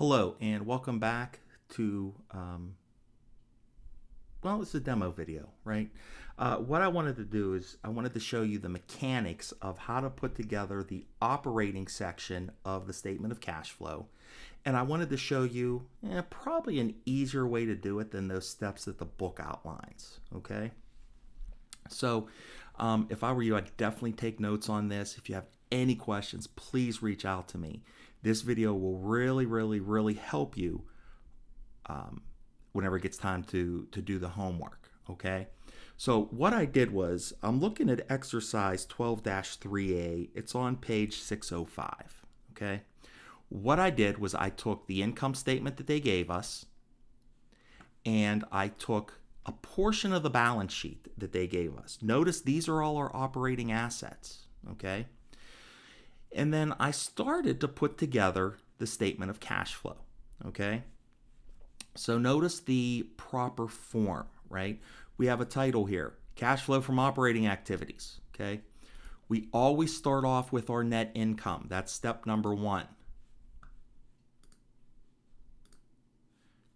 Hello and welcome back to, well, it's a demo video, right? What I wanted to do is I wanted to show you the mechanics of how to put together the operating section of the statement of cash flow. And I wanted to show you probably an easier way to do it than those steps that the book outlines, okay? So if I were you, I'd definitely take notes on this. If you have any questions, please reach out to me. This video will really help you whenever it gets time to do the homework, okay? So what I did was, I'm looking at exercise 12-3A. It's on page 605, okay? What I did was I took the income statement that they gave us, and I took a portion of the balance sheet that they gave us. Notice these are all our operating assets, okay? And then I started to put together the statement of cash flow, okay? So notice the proper form, right? We have a title here, cash flow from operating activities, okay? We always start off with our net income. That's step number one.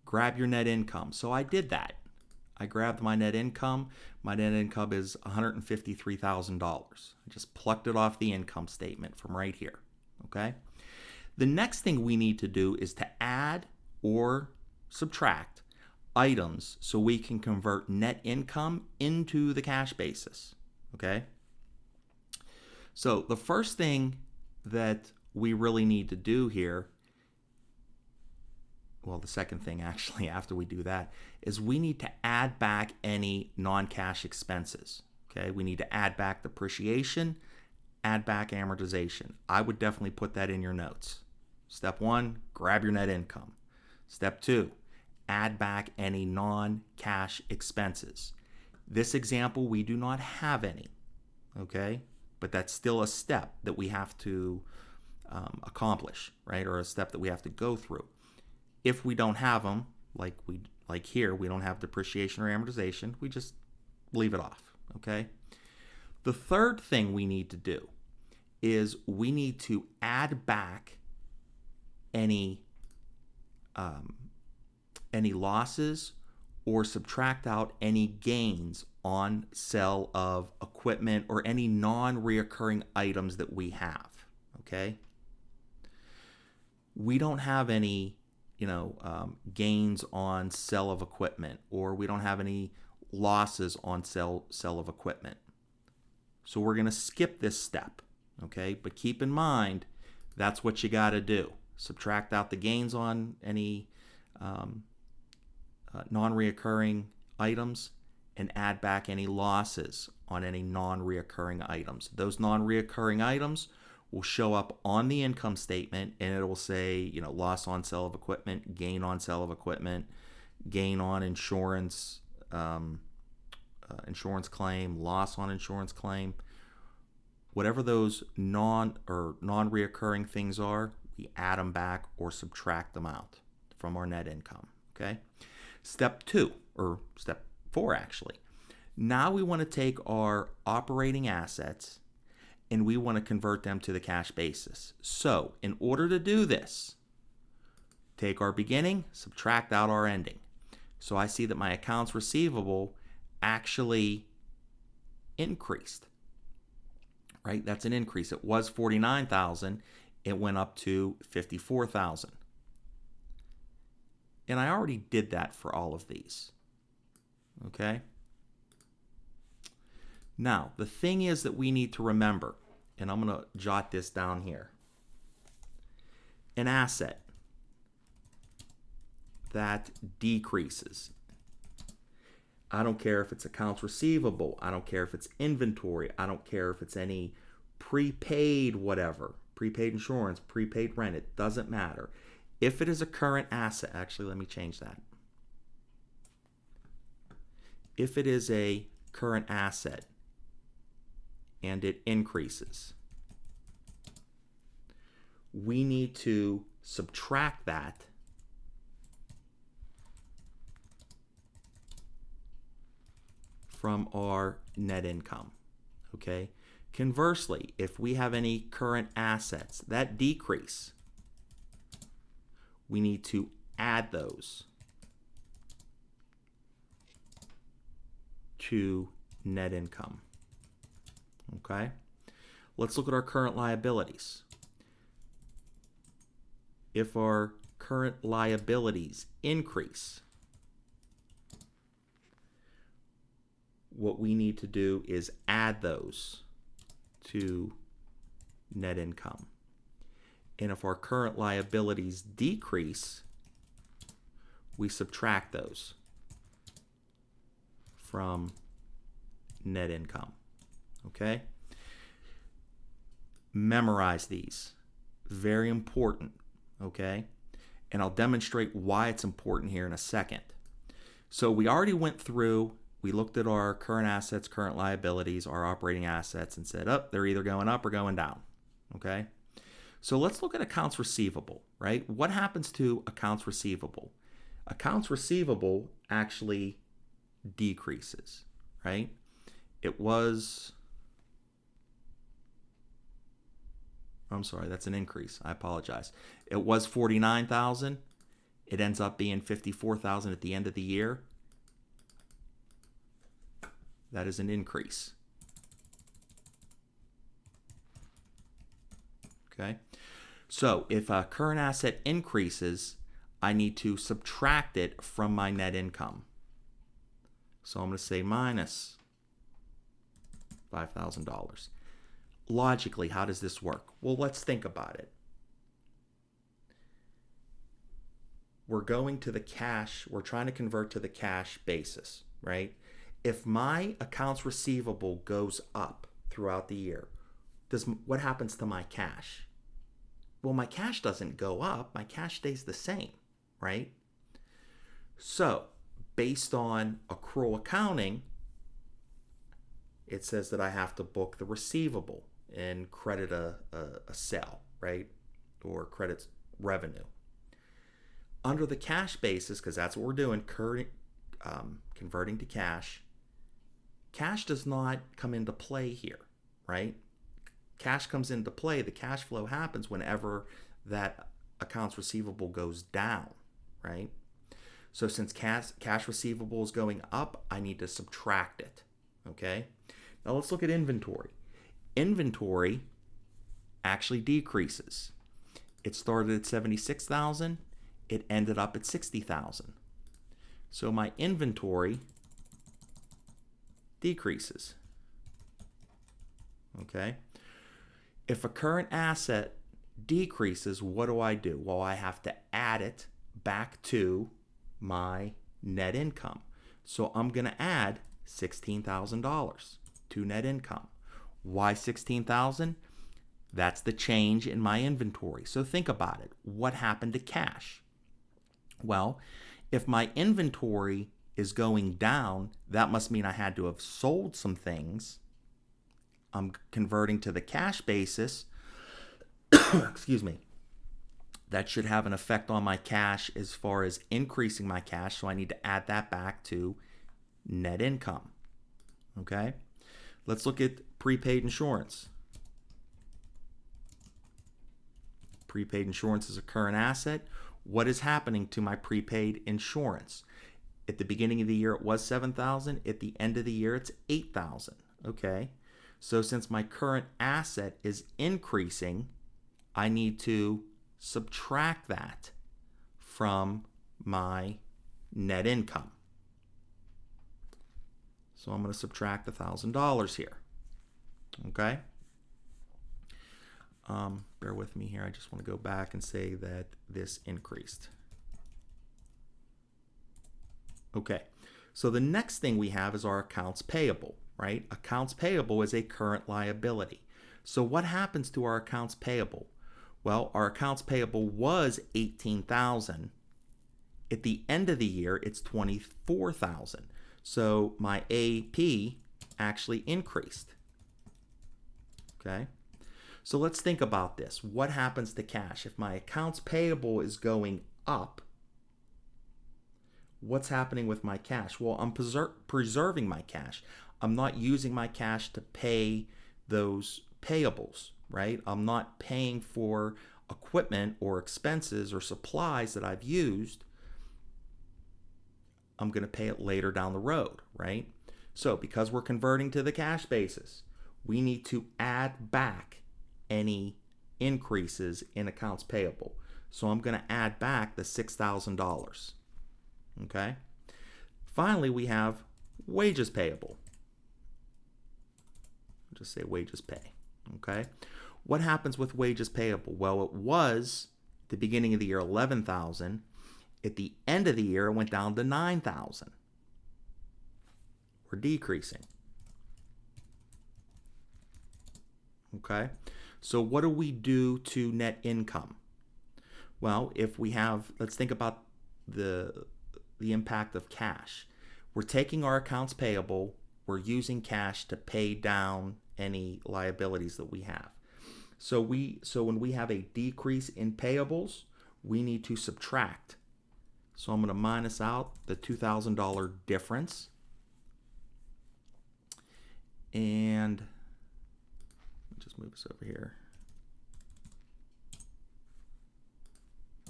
Grab your net income. So I did that. I grabbed my net income. My net income is $153,000. I just plucked it off the income statement from right here, okay? The next thing we need to do is to add or subtract items so we can convert net income into the cash basis, okay? So the first thing that we really need to do here, well, the second thing actually after we do that, is we need to add back any non-cash expenses, okay? We need to add back depreciation, add back amortization. I would definitely put that in your notes. Step one, grab your net income. Step two, add back any non-cash expenses. This example, we do not have any, okay? But that's still a step that we have to accomplish, right? Or a step that we have to go through. If we don't have them, like here, we don't have depreciation or amortization, we just leave it off, okay? The third thing we need to do is we need to add back any losses or subtract out any gains on sale of equipment or any non-reoccurring items that we have, okay? We don't have any gains on sale of equipment, or we don't have any losses on sale of equipment. So we're going to skip this step, okay? But keep in mind, that's what you got to do. Subtract out the gains on any non-reoccurring items and add back any losses on any non-reoccurring items. Those non-reoccurring items will show up on the income statement, and it will say, loss on sale of equipment, gain on sale of equipment, gain on insurance, insurance claim, loss on insurance claim. Whatever those non-reoccurring things are, we add them back or subtract them out from our net income, okay? Step four actually. Now we want to take our operating assets and we want to convert them to the cash basis. So in order to do this, take our beginning, subtract out our ending. So I see that my accounts receivable actually increased, right? That's an increase. It was $49,000. It went up to $54,000. And I already did that for all of these, okay? Now, the thing is that we need to remember, and I'm going to jot this down here. An asset that decreases. I don't care if it's accounts receivable. I don't care if it's inventory. I don't care if it's any prepaid whatever, prepaid insurance, prepaid rent. It doesn't matter. If it is a current asset, actually, let me change that. If it is a current asset and it increases, we need to subtract that from our net income, okay? Conversely, if we have any current assets that decrease, we need to add those to net income. Okay? Let's look at our current liabilities. If our current liabilities increase, what we need to do is add those to net income. And if our current liabilities decrease, we subtract those from net income. Okay? Memorize these. Very important. Okay? And I'll demonstrate why it's important here in a second. So we already went through, we looked at our current assets, current liabilities, our operating assets, and said, oh, they're either going up or going down. Okay? So let's look at accounts receivable, right? What happens to accounts receivable? Accounts receivable actually decreases, right? It was, I'm sorry, that's an increase. I apologize. It was 49,000. It ends up being 54,000 at the end of the year. That is an increase. Okay? So if a current asset increases, I need to subtract it from my net income. So I'm going to say minus $5,000. Logically, how does this work? Well, let's think about it. We're going to the cash, we're trying to convert to the cash basis, right? If my accounts receivable goes up throughout the year, what happens to my cash? Well, my cash doesn't go up, my cash stays the same, right? So, based on accrual accounting, it says that I have to book the receivable and credit a sale, right? Or credit revenue. Under the cash basis, because that's what we're doing, converting to cash, cash does not come into play here, right? Cash comes into play. The cash flow happens whenever that accounts receivable goes down, right? So since cash receivable is going up, I need to subtract it, okay? Now let's look at inventory. Inventory actually decreases. It started at 76,000. It ended up at 60,000. So my inventory decreases. Okay? If a current asset decreases, what do? Well, I have to add it back to my net income. So I'm going to add $16,000 to net income. Why 16,000? That's the change in my inventory. So think about it. What happened to cash? Well, if my inventory is going down, that must mean I had to have sold some things. I'm converting to the cash basis. Excuse me. That should have an effect on my cash as far as increasing my cash. So I need to add that back to net income. Okay? Let's look at prepaid insurance. Prepaid insurance is a current asset. What is happening to my prepaid insurance? At the beginning of the year, it was 7,000. At the end of the year, it's 8,000. Okay. So since my current asset is increasing, I need to subtract that from my net income. So I'm going to subtract $1,000 here. Okay. Bear with me here. I just want to go back and say that this increased. Okay. So the next thing we have is our accounts payable, right? Accounts payable is a current liability. So what happens to our accounts payable? Well, our accounts payable was 18,000. At the end of the year, it's 24,000. So my AP actually increased. Okay. So let's think about this. What happens to cash? If my accounts payable is going up, what's happening with my cash? Well, I'm preserving my cash. I'm not using my cash to pay those payables, right? I'm not paying for equipment or expenses or supplies that I've used, I'm going to pay it later down the road, right? So because we're converting to the cash basis, we need to add back any increases in accounts payable. So I'm going to add back the $6,000. Okay? Finally, we have wages payable. I'll just say wages pay. Okay? What happens with wages payable? Well, it was at the beginning of the year 11,000. At the end of the year, it went down to 9,000. We're decreasing. Okay? So what do we do to net income? Well, if we have, let's think about the impact of cash. We're taking our accounts payable, we're using cash to pay down any liabilities that we have. So when we have a decrease in payables, we need to subtract. So I'm going to minus out the $2,000 difference. And just move this over here.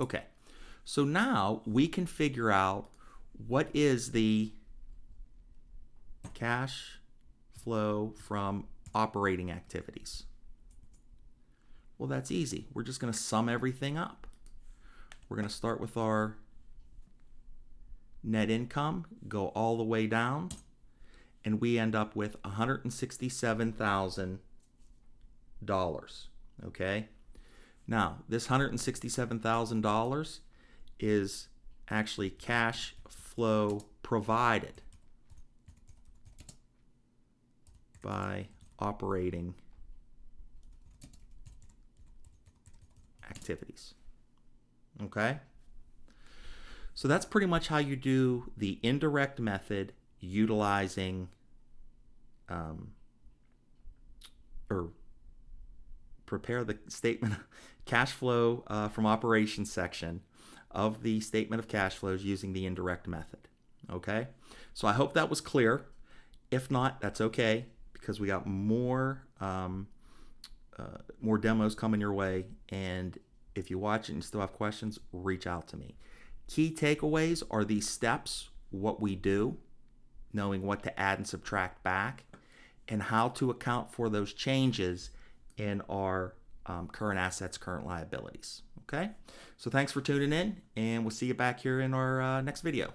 Okay, so now we can figure out what is the cash flow from operating activities. Well, that's easy. We're just going to sum everything up. We're going to start with our net income, go all the way down, and we end up with $167,000. Okay? Now, this $167,000 is actually cash flow provided by operating activities. Okay? So that's pretty much how you do the indirect method utilizing or prepare the statement cash flow from operations section of the statement of cash flows using the indirect method. Okay? So I hope that was clear. If not, that's okay, because we got more demos coming your way, and if you watch it and still have questions, reach out to me. Key takeaways are these steps, what we do, knowing what to add and subtract back, and how to account for those changes in our current assets, current liabilities. Okay? So thanks for tuning in, and we'll see you back here in our next video.